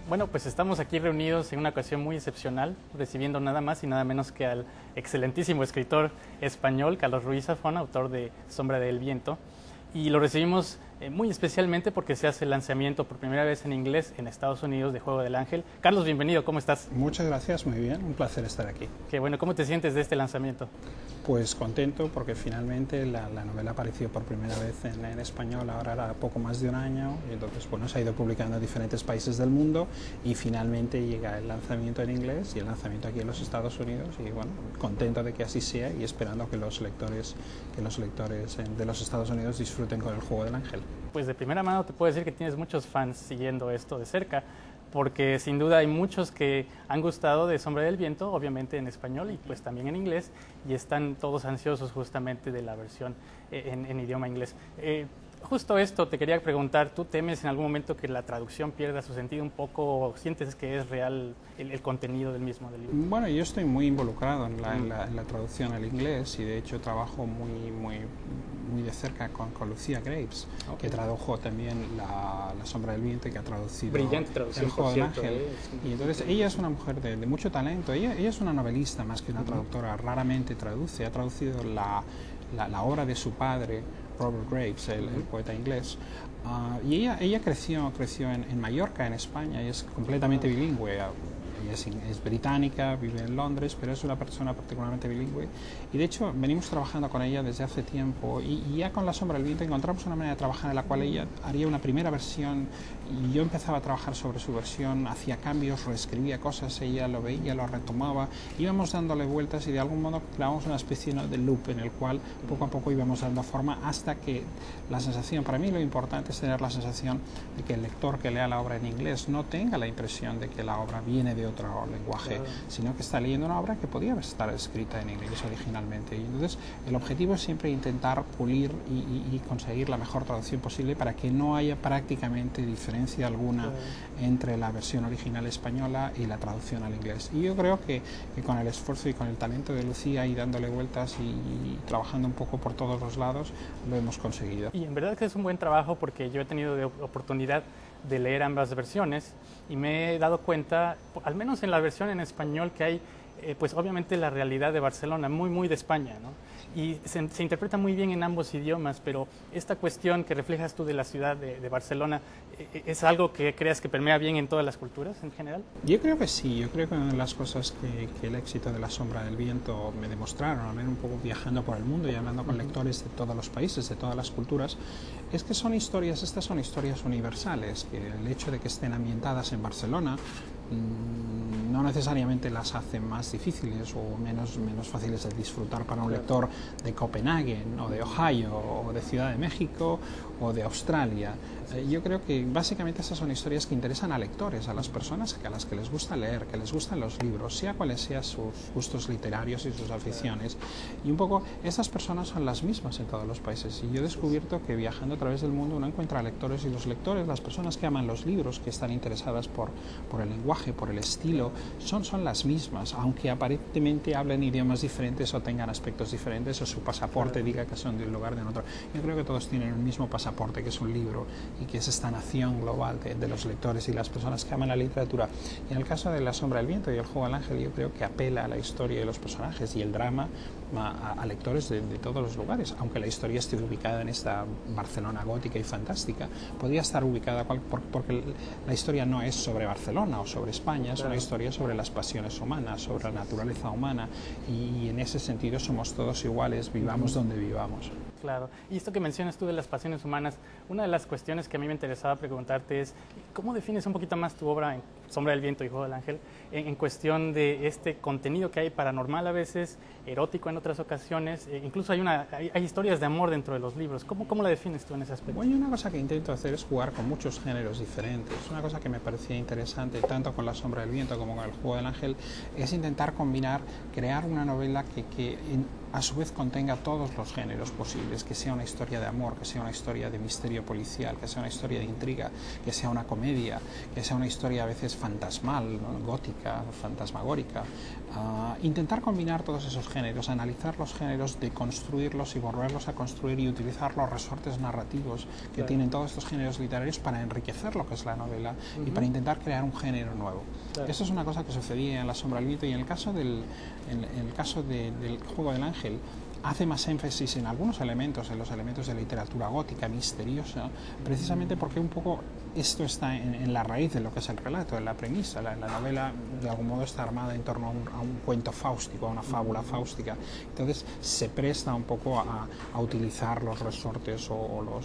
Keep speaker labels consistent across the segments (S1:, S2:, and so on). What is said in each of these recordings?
S1: Bueno, pues estamos aquí reunidos en una ocasión muy excepcional, recibiendo nada más y nada menos que al excelentísimo escritor español Carlos Ruiz Zafón, autor de Sombra del Viento. Y lo recibimos muy especialmente porque se hace el lanzamiento por primera vez en inglés en Estados Unidos de Juego del Ángel. Carlos, bienvenido, ¿cómo estás?
S2: Muchas gracias, muy bien, un placer estar aquí.
S1: Qué bueno, ¿cómo te sientes de este lanzamiento?
S2: Pues contento porque finalmente la novela apareció por primera vez en español, ahora era poco más de un año, y entonces bueno, se ha ido publicando en diferentes países del mundo y finalmente llega el lanzamiento en inglés y el lanzamiento aquí en los Estados Unidos y bueno, contento de que así sea y esperando que los lectores de los Estados Unidos disfruten con el Juego del Ángel.
S1: Pues de primera mano te puedo decir que tienes muchos fans siguiendo esto de cerca, porque sin duda hay muchos que han gustado de Sombra del Viento, obviamente en español y pues también en inglés, y están todos ansiosos justamente de la versión en idioma inglés. Justo esto te quería preguntar, ¿tú temes en algún momento que la traducción pierda su sentido un poco o sientes que es real el contenido del mismo del libro?
S2: Bueno, yo estoy muy involucrado en la traducción al inglés y de hecho trabajo muy de cerca con Lucía Graves, que tradujo también la Sombra del Viento y que ha traducido
S1: Brillante traducción,
S2: El Juego
S1: por
S2: del
S1: cierto,
S2: Ángel. Y entonces ella es una mujer de mucho talento, ella es una novelista más que una traductora, raramente traduce, ha traducido la obra de su padre, Robert Graves, el poeta inglés, y ella creció en Mallorca, en España, y es completamente bilingüe. Ella es británica, vive en Londres, pero es una persona particularmente bilingüe. Y de hecho venimos trabajando con ella desde hace tiempo y ya con La Sombra del Viento encontramos una manera de trabajar en la cual ella haría una primera versión y yo empezaba a trabajar sobre su versión, hacía cambios, reescribía cosas, ella lo veía, lo retomaba, íbamos dándole vueltas y de algún modo creábamos una especie de loop en el cual poco a poco íbamos dando forma hasta que la sensación, para mí lo importante es tener la sensación de que el lector que lea la obra en inglés no tenga la impresión de que la obra viene de otro lenguaje, sino que está leyendo una obra que podía estar escrita en inglés originalmente. Y entonces el objetivo es siempre intentar pulir y conseguir la mejor traducción posible para que no haya prácticamente diferencia alguna entre la versión original española y la traducción al inglés. Y yo creo que con el esfuerzo y con el talento de Lucía y dándole vueltas y trabajando un poco por todos los lados, lo hemos conseguido.
S1: Y en verdad que es un buen trabajo porque yo he tenido oportunidad de leer ambas versiones y me he dado cuenta, al menos en la versión en español, que hay pues obviamente la realidad de Barcelona, muy de España, ¿no? Y se interpreta muy bien en ambos idiomas, pero esta cuestión que reflejas tú de la ciudad de Barcelona, ¿es algo que creas que permea bien en todas las culturas en general?
S2: Yo creo que sí, yo creo que una de las cosas que el éxito de La Sombra del Viento me demostraron, al menos un poco viajando por el mundo y hablando con lectores de todos los países, de todas las culturas, es que estas son historias universales, que el hecho de que estén ambientadas en Barcelona no necesariamente las hace más difíciles o menos fáciles de disfrutar para un lector de Copenhague o de Ohio o de Ciudad de México o de Australia. Yo creo que básicamente esas son historias que interesan a lectores, a las personas a las que les gusta leer, que les gustan los libros, sea cuales sean sus gustos literarios y sus aficiones. Y un poco esas personas son las mismas en todos los países. Y yo he descubierto que viajando a través del mundo uno encuentra lectores y los lectores, las personas que aman los libros, que están interesadas por el lenguaje, por el estilo, son las mismas, aunque aparentemente hablen idiomas diferentes o tengan aspectos diferentes o su pasaporte diga que son de un lugar de otro. Yo creo que todos tienen el mismo pasaporte, que es un libro, y que es esta nación global de los lectores y las personas que aman la literatura. Y en el caso de La Sombra del Viento y El Juego del Ángel, yo creo que apela a la historia de los personajes y el drama a lectores de todos los lugares, aunque la historia esté ubicada en esta Barcelona gótica y fantástica, podría estar ubicada porque la historia no es sobre Barcelona o sobre España, es una historia sobre las pasiones humanas, sobre la naturaleza humana, y en ese sentido somos todos iguales, vivamos donde vivamos.
S1: Claro. Y esto que mencionas tú de las pasiones humanas, una de las cuestiones que a mí me interesaba preguntarte es, ¿cómo defines un poquito más tu obra en Sombra del Viento y Juego del Ángel en cuestión de este contenido que hay paranormal a veces, erótico en otras ocasiones, incluso hay historias de amor dentro de los libros? ¿Cómo la defines tú en ese aspecto?
S2: Bueno, una cosa que intento hacer es jugar con muchos géneros diferentes. Una cosa que me parecía interesante, tanto con La Sombra del Viento como con El Juego del Ángel, es intentar combinar, crear una novela que a su vez contenga todos los géneros posibles, que sea una historia de amor, que sea una historia de misterio policial, que sea una historia de intriga, que sea una comedia, que sea una historia a veces fantasmal, ¿no? Gótica, fantasmagórica. Intentar combinar todos esos géneros, analizar los géneros, deconstruirlos y volverlos a construir y utilizar los resortes narrativos que tienen todos estos géneros literarios para enriquecer lo que es la novela y para intentar crear un género nuevo. Eso es una cosa que sucedía en La sombra del viento, y en el caso del Juego del Ángel hace más énfasis en algunos elementos, en los elementos de literatura gótica, misteriosa, precisamente porque un poco esto está en la raíz de lo que es el relato, en la premisa. La novela de algún modo está armada en torno a un cuento fáustico, a una fábula fáustica. Entonces se presta un poco a utilizar los resortes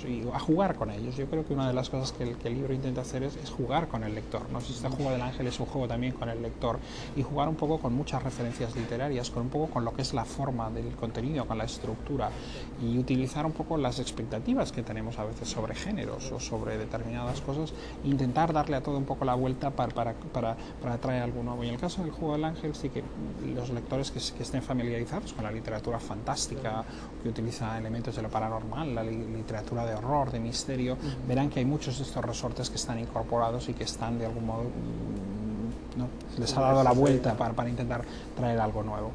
S2: y a jugar con ellos. Yo creo que una de las cosas que el libro intenta hacer es jugar con el lector. No sé si este Juego del Ángel es un juego también con el lector, y jugar un poco con muchas referencias literarias, con un poco con lo que es la forma del contenido, con la estructura, y utilizar un poco las expectativas que tenemos a veces sobre géneros o sobre determinadas cosas, intentar darle a todo un poco la vuelta para atraer algo nuevo. Y en el caso del Juego del Ángel, sí que los lectores que estén familiarizados con la literatura fantástica, que utiliza elementos de lo paranormal, la literatura de horror, de misterio, verán que hay muchos de estos resortes que están incorporados y que están de algún modo, ¿no? Les ha dado la vuelta para intentar traer algo nuevo.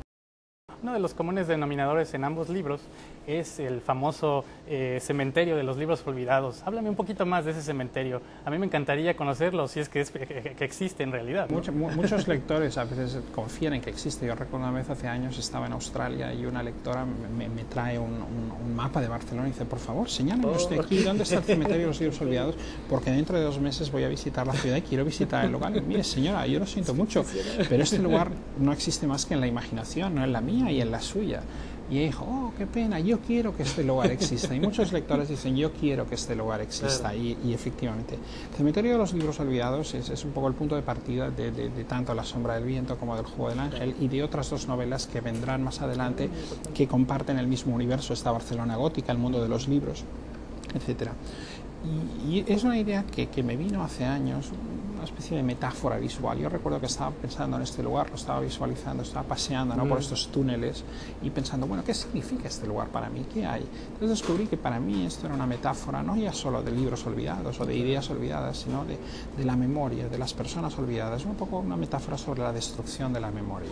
S1: Uno de los comunes denominadores en ambos libros es el famoso cementerio de los libros olvidados. Háblame un poquito más de ese cementerio. A mí me encantaría conocerlo, si es que existe en realidad, ¿no?
S2: Muchos lectores a veces confían en que existe. Yo recuerdo una vez hace años estaba en Australia y una lectora me trae un mapa de Barcelona y dice: por favor, señálame usted aquí dónde está el cementerio de los libros olvidados, porque dentro de 2 meses voy a visitar la ciudad y quiero visitar el lugar. Y, mire, señora, yo lo siento mucho, pero este lugar no existe más que en la imaginación, no en la mía y en la suya. Y ella dijo: oh, qué pena, yo quiero que este lugar exista. Y muchos lectores dicen: yo quiero que este lugar exista. Y efectivamente, el cementerio de los libros olvidados es un poco el punto de partida de tanto La sombra del viento como del Juego del Ángel, y de otras 2 novelas que vendrán más adelante, que comparten el mismo universo, esta Barcelona gótica, el mundo de los libros, etcétera. Y es una idea que me vino hace años, una especie de metáfora visual. Yo recuerdo que estaba pensando en este lugar, lo estaba visualizando, estaba paseando, ¿no?, por estos túneles y pensando, bueno, ¿qué significa este lugar para mí? ¿Qué hay? Entonces descubrí que para mí esto era una metáfora no ya solo de libros olvidados o de ideas olvidadas, sino de la memoria, de las personas olvidadas, un poco una metáfora sobre la destrucción de la memoria.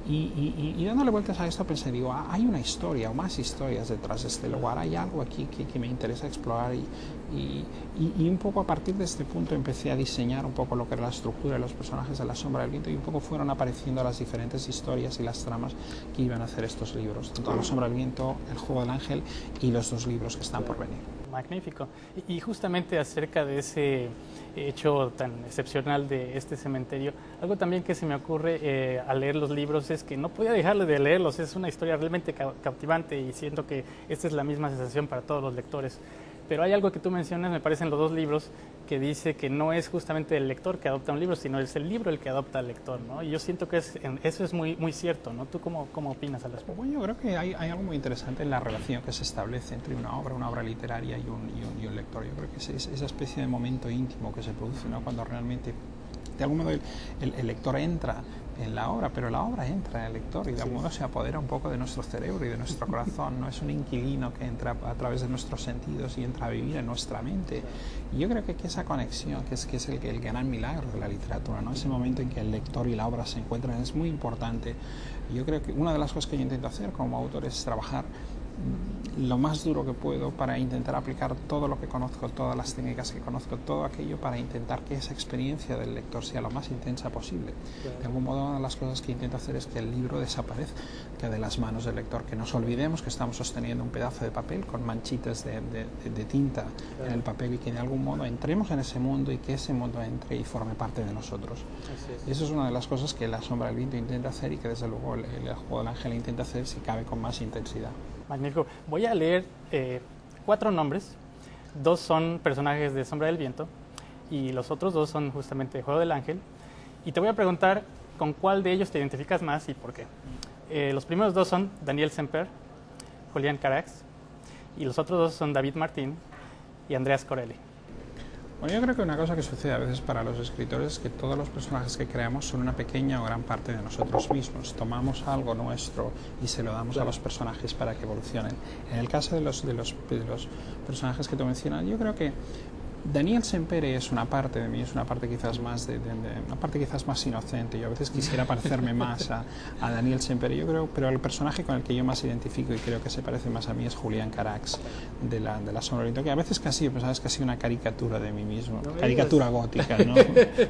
S2: Y dándole vueltas a esto pensé, digo, hay una historia o más historias detrás de este lugar, hay algo aquí que me interesa explorar, y un poco a partir de este punto empecé a diseñar un poco lo que era la estructura de los personajes de La sombra del viento, y un poco fueron apareciendo las diferentes historias y las tramas que iban a hacer estos libros, tanto La sombra del viento, El Juego del Ángel y los 2 libros que están por venir.
S1: Magnífico. Y justamente acerca de ese hecho tan excepcional de este cementerio, algo también que se me ocurre al leer los libros es que no podía dejarle de leerlos. Es una historia realmente cautivante, y siento que esta es la misma sensación para todos los lectores. Pero hay algo que tú mencionas, me parece, en los 2 libros, que dice que no es justamente el lector que adopta un libro, sino es el libro el que adopta al lector, ¿no? Y yo siento que eso es muy, muy cierto, ¿no? ¿Tú cómo opinas al respecto?
S2: Bueno, yo creo que hay algo muy interesante en la relación que se establece entre una obra literaria y un lector. Yo creo que es esa especie de momento íntimo que se produce, ¿no?, cuando realmente, de algún modo, el lector entra en la obra, pero la obra entra en el lector y de algún modo se apodera un poco de nuestro cerebro y de nuestro corazón, no es un inquilino que entra a través de nuestros sentidos y entra a vivir en nuestra mente. Y yo creo que esa conexión, que es el gran milagro de la literatura, ¿no?, ese momento en que el lector y la obra se encuentran, es muy importante. Y yo creo que una de las cosas que yo intento hacer como autor es trabajar lo más duro que puedo para intentar aplicar todo lo que conozco, todas las técnicas que conozco, todo aquello para intentar que esa experiencia del lector sea lo más intensa posible. De algún modo, una de las cosas que intento hacer es que el libro desaparezca de las manos del lector, que nos olvidemos que estamos sosteniendo un pedazo de papel con manchitas de tinta en el papel, y que de algún modo entremos en ese mundo y que ese mundo entre y forme parte de nosotros. Y eso es una de las cosas que La sombra del viento intenta hacer, y que desde luego el Juego del Ángel intenta hacer, si cabe, con más intensidad.
S1: Magnífico. Voy a leer 4 nombres. 2 son personajes de Sombra del Viento y los otros 2 son justamente de Juego del Ángel. Y te voy a preguntar con cuál de ellos te identificas más y por qué. Los primeros 2 son Daniel Semper, Julián Carax, y los otros 2 son David Martín y Andreas Corelli.
S2: Bueno, yo creo que una cosa que sucede a veces para los escritores es que todos los personajes que creamos son una pequeña o gran parte de nosotros mismos. Tomamos algo nuestro y se lo damos a los personajes para que evolucionen. En el caso de los personajes que tú mencionas, yo creo que Daniel Sempere es una parte de mí, es una parte quizás más una parte quizás más inocente. Yo a veces quisiera parecerme más a Daniel Sempere, yo creo, pero el personaje con el que yo más identifico y creo que se parece más a mí es Julián Carax de la Sombra del Viento, que a veces casi, pues sabes, casi una caricatura de mí mismo, no caricatura gótica, ¿no?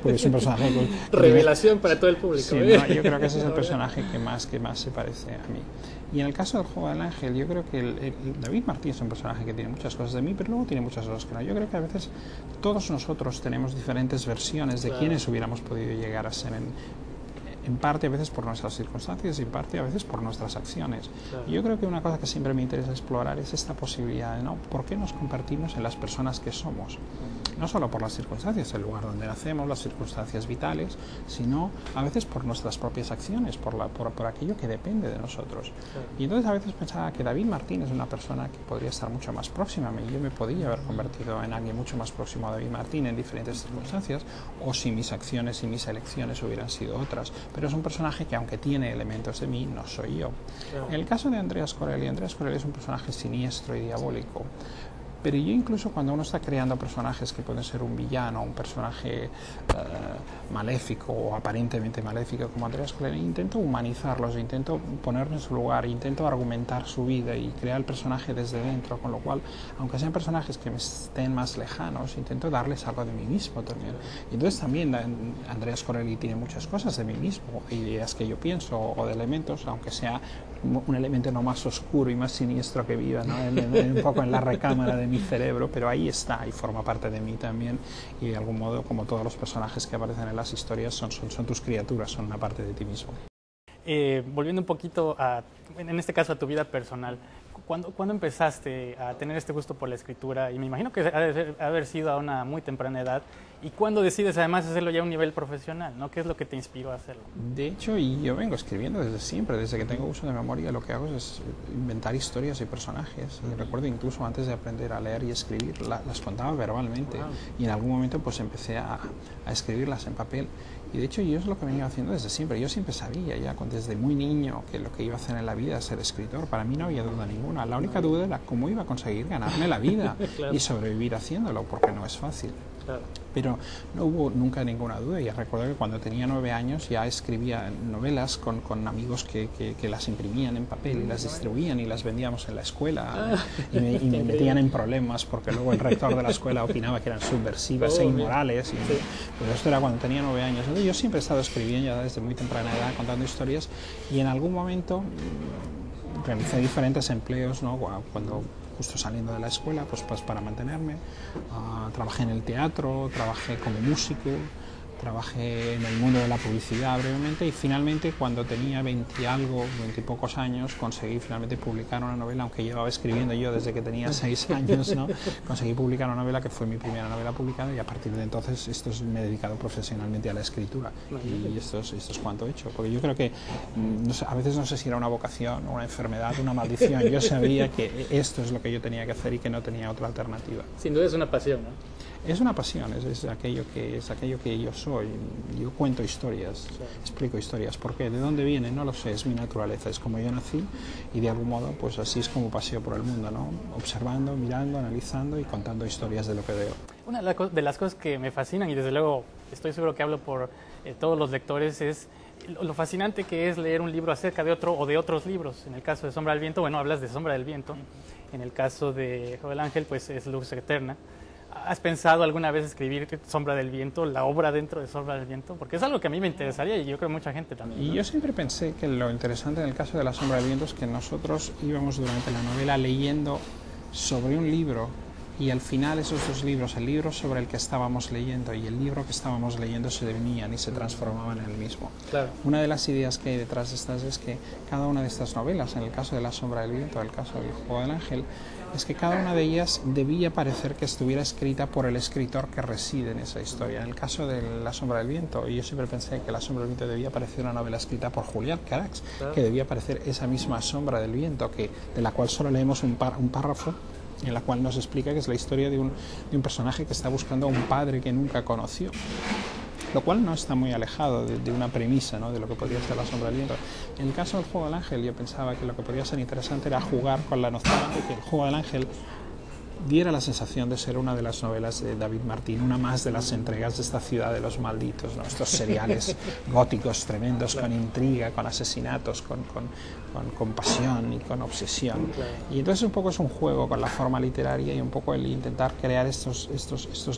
S2: Porque es un personaje
S1: revelación para todo el público.
S2: Sí, ¿no? Yo creo que ese es el personaje que más se parece a mí. Y en el caso del Juego del Ángel, yo creo que David Martín es un personaje que tiene muchas cosas de mí, pero luego tiene muchas cosas que no. Yo creo que a veces todos nosotros tenemos diferentes versiones de quiénes hubiéramos podido llegar a ser en parte a veces por nuestras circunstancias y en parte a veces por nuestras acciones. Claro. Y yo creo que una cosa que siempre me interesa explorar es esta posibilidad de, ¿no? ¿Por qué nos convertimos en las personas que somos? No solo por las circunstancias, el lugar donde nacemos, las circunstancias vitales, sino a veces por nuestras propias acciones, por aquello que depende de nosotros. Claro. Y entonces a veces pensaba que David Martín es una persona que podría estar mucho más próxima a mí. Yo me podía haber convertido en alguien mucho más próximo a David Martín en diferentes circunstancias, o si mis acciones y mis elecciones hubieran sido otras. Pero es un personaje que, aunque tiene elementos de mí, no soy yo. Claro. En el caso de Andreas Corelli es un personaje siniestro y diabólico. Pero yo incluso cuando uno está creando personajes que pueden ser un villano, un personaje maléfico o aparentemente maléfico como Andreas Corelli, intento humanizarlos, intento ponerme en su lugar, intento argumentar su vida y crear el personaje desde dentro, con lo cual, aunque sean personajes que me estén más lejanos, intento darles algo de mí mismo también. Y entonces también Andreas Corelli tiene muchas cosas de mí mismo, ideas que yo pienso o de elementos, aunque sea un elemento no más oscuro y más siniestro que viva, ¿no? un poco en la recámara de mi cerebro, pero ahí está y forma parte de mí también, y de algún modo, como todos los personajes que aparecen en las historias, son tus criaturas, son una parte de ti mismo.
S1: Volviendo un poquito en este caso a tu vida personal, ¿cuándo empezaste a tener este gusto por la escritura? Y me imagino que ha de haber sido a una muy temprana edad. ¿Y cuándo decides además hacerlo ya a un nivel profesional, ¿no? ¿Qué es lo que te inspiró a hacerlo?
S2: De hecho, yo vengo escribiendo desde siempre, desde que tengo uso de memoria. Lo que hago es inventar historias y personajes. Y recuerdo incluso antes de aprender a leer y escribir, las contaba verbalmente. Wow. Y en algún momento pues empecé a escribirlas en papel. Y de hecho yo es lo que venía haciendo desde siempre. Yo siempre sabía ya desde muy niño que lo que iba a hacer en la vida es ser escritor. Para mí no había duda ninguna. La única duda era cómo iba a conseguir ganarme la vida claro. y sobrevivir haciéndolo, porque no es fácil. Claro. Pero no hubo nunca ninguna duda. Y recuerdo que cuando tenía 9 años ya escribía novelas con amigos que las imprimían en papel y las distribuían y las vendíamos en la escuela y me metían en problemas porque luego el rector de la escuela opinaba que eran subversivas e inmorales. Pero esto era cuando tenía 9 años. Entonces yo siempre he estado escribiendo ya desde muy temprana edad, contando historias, y en algún momento realicé diferentes empleos, ¿no? Cuando justo saliendo de la escuela, pues para mantenerme, trabajé en el teatro, trabajé como músico, trabajé en el mundo de la publicidad brevemente, y finalmente cuando tenía 20 y pocos años conseguí finalmente publicar una novela, aunque llevaba escribiendo yo desde que tenía 6 años, ¿no? Conseguí publicar una novela que fue mi primera novela publicada, y a partir de entonces me he dedicado profesionalmente a la escritura, y esto es cuanto he hecho, porque yo creo que a veces no sé si era una vocación, una enfermedad, una maldición. Yo sabía que esto es lo que yo tenía que hacer y que no tenía otra alternativa.
S1: Sin duda es una pasión, ¿no?
S2: Es una pasión, es aquello que yo soy. Yo cuento historias, explico historias. ¿Por qué? ¿De dónde viene? No lo sé, es mi naturaleza, es como yo nací, y de algún modo pues así es como paseo por el mundo, ¿no? Observando, mirando, analizando y contando historias de lo que veo.
S1: Una de las cosas que me fascinan, y desde luego estoy seguro que hablo por todos los lectores, es lo fascinante que es leer un libro acerca de otro o de otros libros. En el caso de Sombra del Viento, bueno, hablas de Sombra del Viento. En el caso de Juego del Ángel, pues es Luz Eterna. ¿Has pensado alguna vez escribir Sombra del Viento, la obra dentro de Sombra del Viento? Porque es algo que a mí me interesaría, y yo creo que mucha gente también, ¿no?
S2: Y yo siempre pensé que lo interesante en el caso de la Sombra del Viento es que nosotros íbamos durante la novela leyendo sobre un libro, y al final esos dos libros, el libro sobre el que estábamos leyendo y el libro que estábamos leyendo, se unían y se transformaban en el mismo. Claro. Una de las ideas que hay detrás de estas es que cada una de estas novelas, en el caso de la Sombra del Viento, en el caso del Juego del Ángel, es que cada una de ellas debía parecer que estuviera escrita por el escritor que reside en esa historia. En el caso de La Sombra del Viento, yo siempre pensé que La Sombra del Viento debía parecer una novela escrita por Julián Carax, claro. que debía parecer esa misma Sombra del Viento, de la cual solo leemos un párrafo, en la cual nos explica que es la historia de un personaje que está buscando a un padre que nunca conoció, lo cual no está muy alejado de una premisa, ¿no?, de lo que podría ser La sombra del viento. En el caso del Juego del Ángel, yo pensaba que lo que podría ser interesante era jugar con la noción de que el Juego del Ángel diera la sensación de ser una de las novelas de David Martín, una más de las entregas de esta ciudad de los malditos, ¿no?, estos seriales góticos tremendos, con intriga, con asesinatos, con pasión y con obsesión. Y entonces un poco es un juego con la forma literaria y un poco el intentar crear estos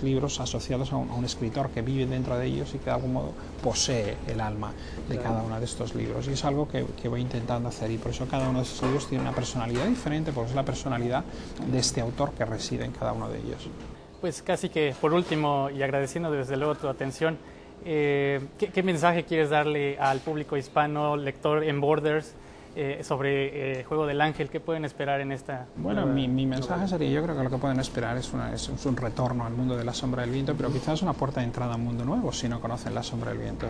S2: libros asociados a un escritor que vive dentro de ellos y que de algún modo posee el alma de cada uno de estos libros. Y es algo que voy intentando hacer, y por eso cada uno de estos libros tiene una personalidad diferente, porque es la personalidad de este autor que reside en cada uno de ellos.
S1: Pues casi que por último, y agradeciendo desde luego tu atención, ¿qué mensaje quieres darle al público hispano, lector en Borders, sobre Juego del Ángel? ¿Qué pueden esperar en esta?
S2: Bueno, mi mensaje sería, yo creo que lo que pueden esperar es un retorno al mundo de La sombra del viento, pero quizás una puerta de entrada a un mundo nuevo si no conocen La sombra del viento.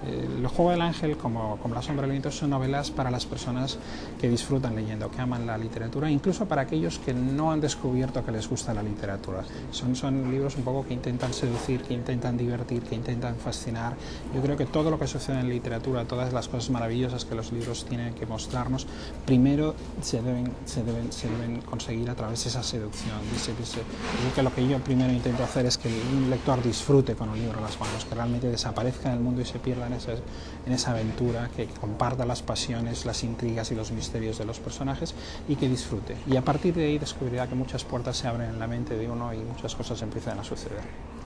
S2: El Juego del Ángel, como La sombra del viento, son novelas para las personas que disfrutan leyendo, que aman la literatura, incluso para aquellos que no han descubierto que les gusta la literatura. Son libros un poco que intentan seducir, que intentan divertir, que intentan fascinar. Yo creo que todo lo que sucede en literatura, todas las cosas maravillosas que los libros tienen que mostrarnos, primero se deben conseguir a través de esa seducción. Yo creo que lo que yo primero intento hacer es que un lector disfrute con un libro en las manos, que realmente desaparezca en el mundo y se pierda en esa aventura, que comparta las pasiones, las intrigas y los misterios de los personajes y que disfrute. Y a partir de ahí descubrirá que muchas puertas se abren en la mente de uno y muchas cosas empiezan a suceder.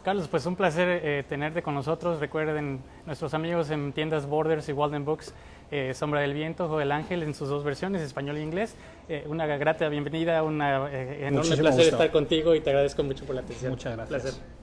S1: Carlos, pues un placer tenerte con nosotros. Recuerden, nuestros amigos en tiendas Borders y Walden Books, Sombra del Viento, Juego del Ángel, en sus dos versiones, español e inglés. Una grata bienvenida, un enorme placer estar contigo y te agradezco mucho por la atención.
S2: Muchas gracias.
S1: Placer.